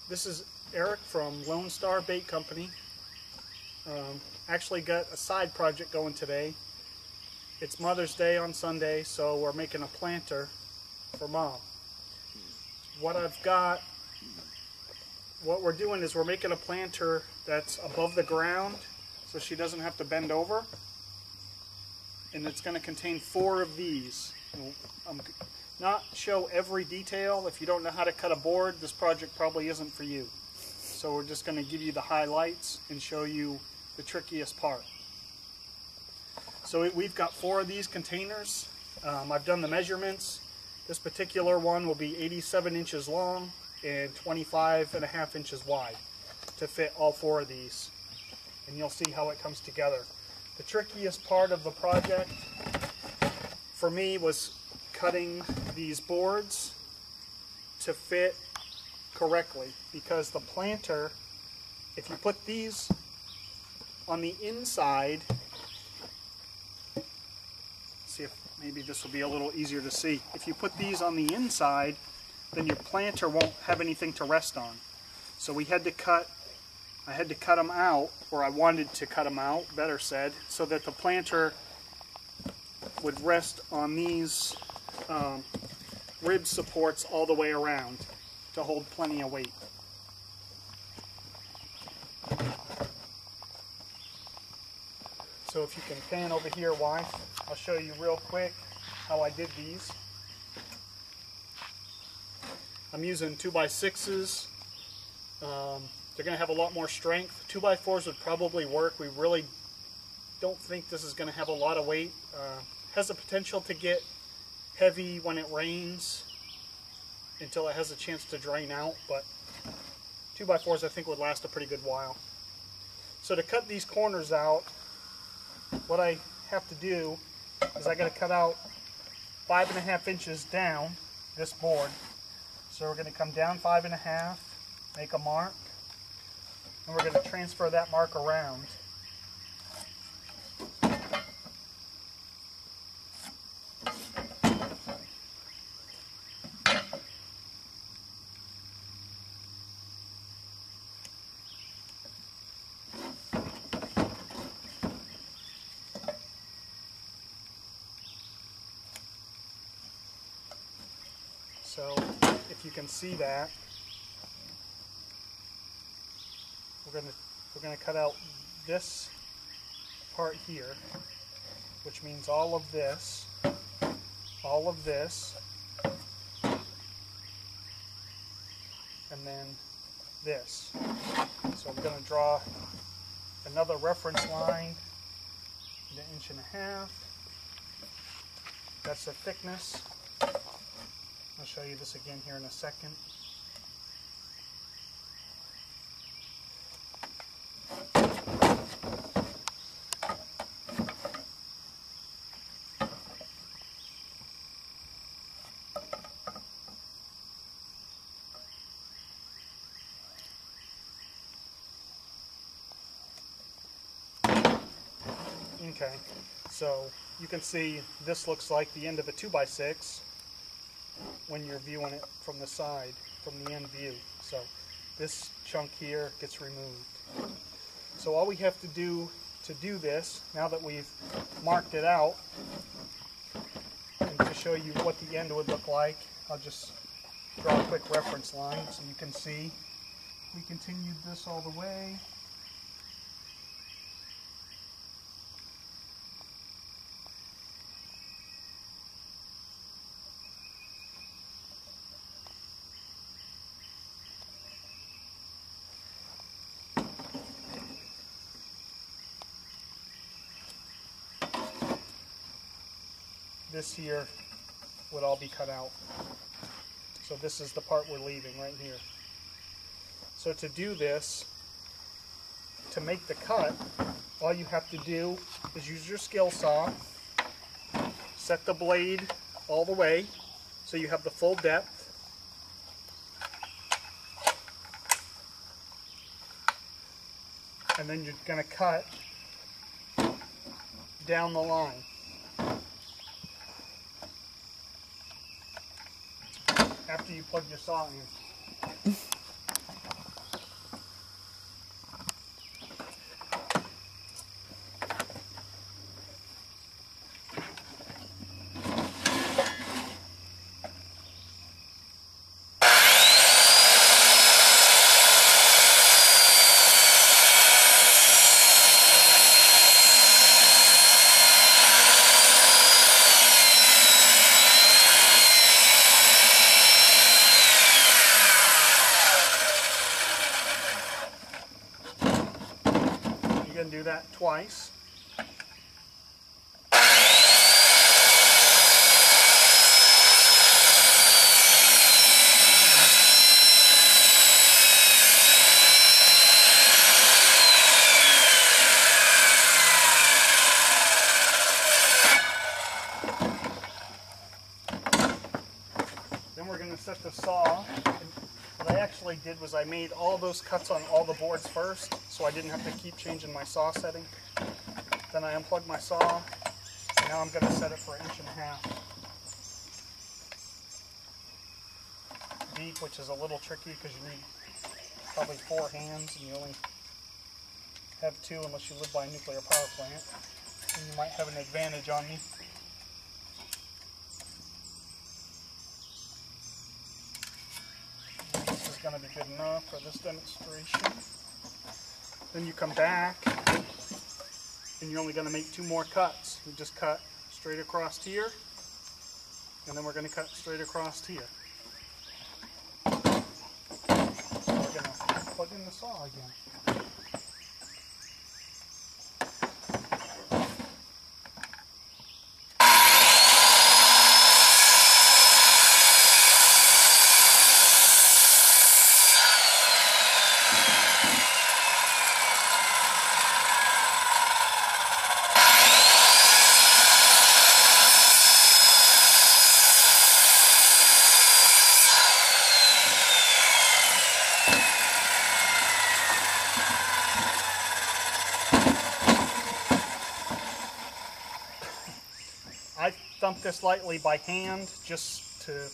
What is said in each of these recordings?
This is Eric from Lone Star Bait Company. Actually got a side project going today. It's Mother's Day on Sunday, so we're making a planter for Mom. What we're doing is we're making a planter that's above the ground so she doesn't have to bend over. And it's going to contain 4 of these. Not show every detail. If you don't know how to cut a board, this project probably isn't for you. So we're just going to give you the highlights and show you the trickiest part. So we've got 4 of these containers. I've done the measurements. This particular one will be 87 inches long and 25.5 inches wide to fit all 4 of these. And you'll see how it comes together. The trickiest part of the project for me was cutting these boards to fit correctly, because the planter, if you put these on the inside, see if maybe this will be a little easier to see. If you put these on the inside, then your planter won't have anything to rest on. So I had to cut them out, or I wanted to cut them out, better said, so that the planter would rest on these rib supports all the way around to hold plenty of weight. So if you can pan over here, wife, I'll show you real quick how I did these. I'm using 2x6s. They're going to have a lot more strength. 2x4s would probably work. We really don't think this is going to have a lot of weight. Has the potential to get heavy when it rains until it has a chance to drain out, but 2x4s I think would last a pretty good while. So to cut these corners out, what I have to do is I got to cut out 5.5 inches down this board. So we're going to come down 5.5, make a mark, and we're going to transfer that mark around. So if you can see that, we're going to cut out this part here, which means all of this, and then this. So I'm going to draw another reference line, 1.5 inches. That's the thickness. I'll show you this again here in a second. Okay, so you can see this looks like the end of a 2x6 when you're viewing it from the side, from the end view. So this chunk here gets removed. So all we have to do this, now that we've marked it out, and to show you what the end would look like, I'll just draw a quick reference line so you can see. We continued this all the way. This here would all be cut out. So this is the part we're leaving right here. So to do this, to make the cut, all you have to do is use your skill saw, set the blade all the way so you have the full depth, and then you're going to cut down the line. After you plug your saw in. nice. Then we're going to set the saw. What I actually did was I made all those cuts on all the boards first, so I didn't have to keep changing my saw setting. Then I unplugged my saw, and now I'm going to set it for 1.5 inches deep, which is a little tricky because you need probably 4 hands, and you only have 2 unless you live by a nuclear power plant. And you might have an advantage on me. This is going to be good enough for this demonstration. Then you come back, and you're only going to make 2 more cuts. You just cut straight across here, and then we're going to cut straight across here. So we're going to plug in the saw again. I thump this lightly by hand just to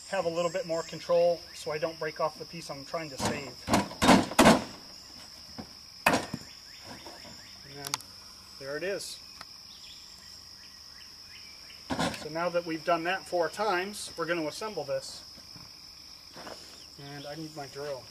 have a little bit more control so I don't break off the piece I'm trying to save. And then there it is. So now that we've done that 4 times, we're going to assemble this. And I need my drill.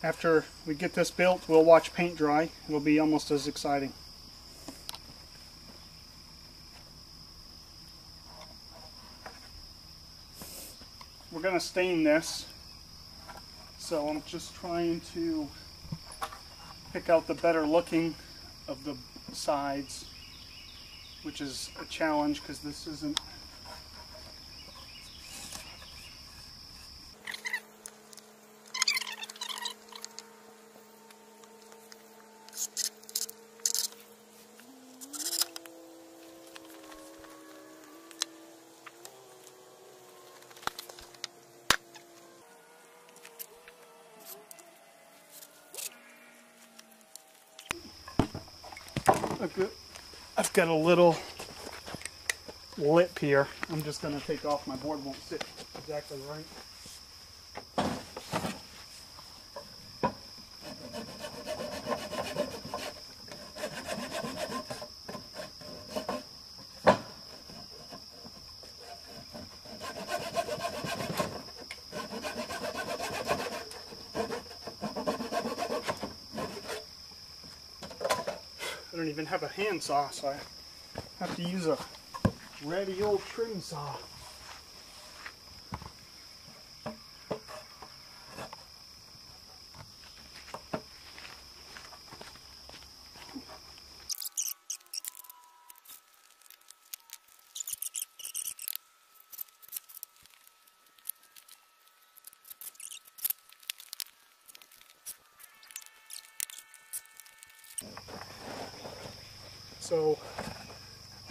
After we get this built, we'll watch paint dry. It'll be almost as exciting. We're going to stain this, so I'm just trying to pick out the better looking of the sides, which is a challenge because this isn't I've got a little lip here. I'm just going to take off. My board won't sit exactly right. I don't even have a handsaw, so I have to use a ratty old trim saw. So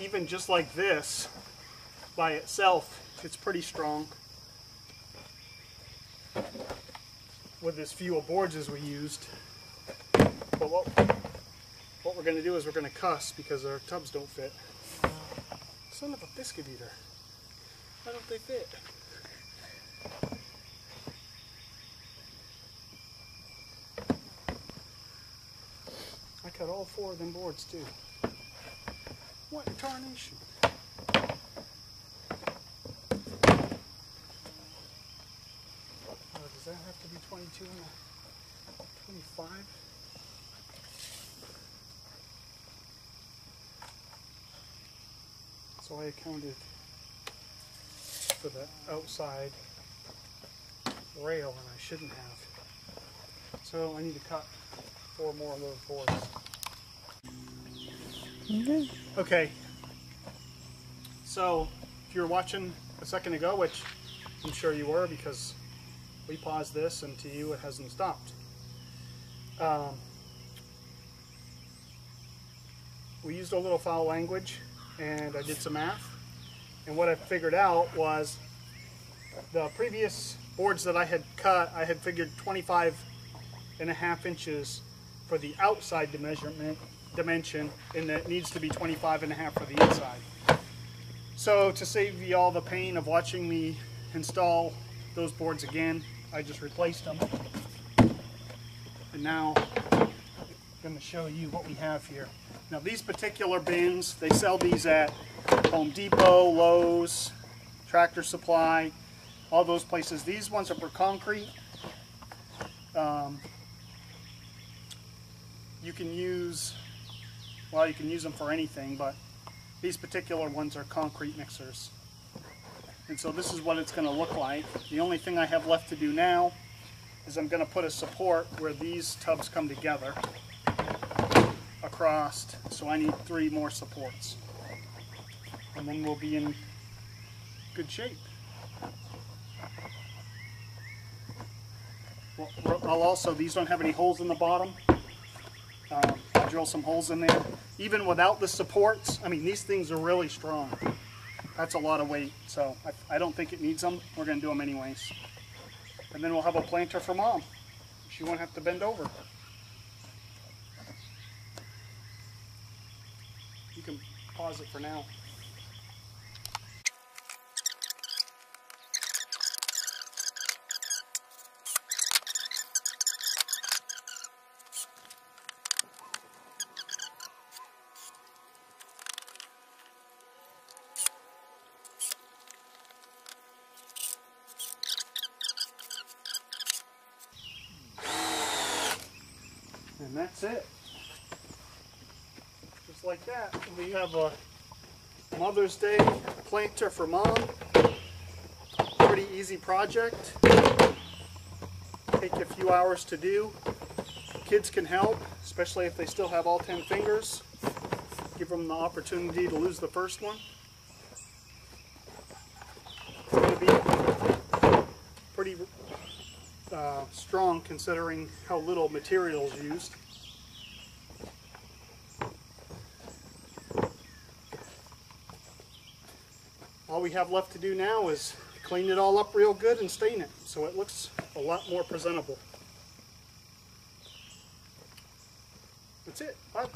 even just like this by itself, it's pretty strong. with as few boards as we used. But what we're going to do is we're going to cuss because our tubs don't fit. Son of a biscuit eater. Why don't they fit? I cut all 4 of them boards too. What in tarnation? Does that have to be 22 and 25? So I accounted for the outside rail and I shouldn't have. So I need to cut 4 more of those boards. Okay. So if you were watching a second ago, which I'm sure you were because we paused this and to you it hasn't stopped. We used a little foul language and I did some math, and what I figured out was the previous boards that I had cut, I had figured 25.5 inches for the outside dimension, and that needs to be 25.5 for the inside. So to save you all the pain of watching me install those boards again, I just replaced them. And now I'm going to show you what we have here. Now these particular bins, they sell these at Home Depot, Lowe's, Tractor Supply, all those places. These ones are for concrete. You can use them for anything, but these particular ones are concrete mixers. And so this is what it's going to look like. The only thing I have left to do now is I'm going to put a support where these tubs come together across, so I need 3 more supports. And then we'll be in good shape. Well, I'll also, these don't have any holes in the bottom. I drill some holes in there. Even without the supports, I mean, these things are really strong. That's a lot of weight, so I don't think it needs them. We're going to do them anyways. And then we'll have a planter for Mom. She won't have to bend over. You can pause it for now. And that's it. Just like that. We have a Mother's Day planter for Mom. Pretty easy project. Take a few hours to do. Kids can help, especially if they still have all 10 fingers. Give them the opportunity to lose the first one. It's going to be pretty strong considering how little material is used. All we have left to do now is clean it all up real good and stain it so it looks a lot more presentable. That's it. Bye.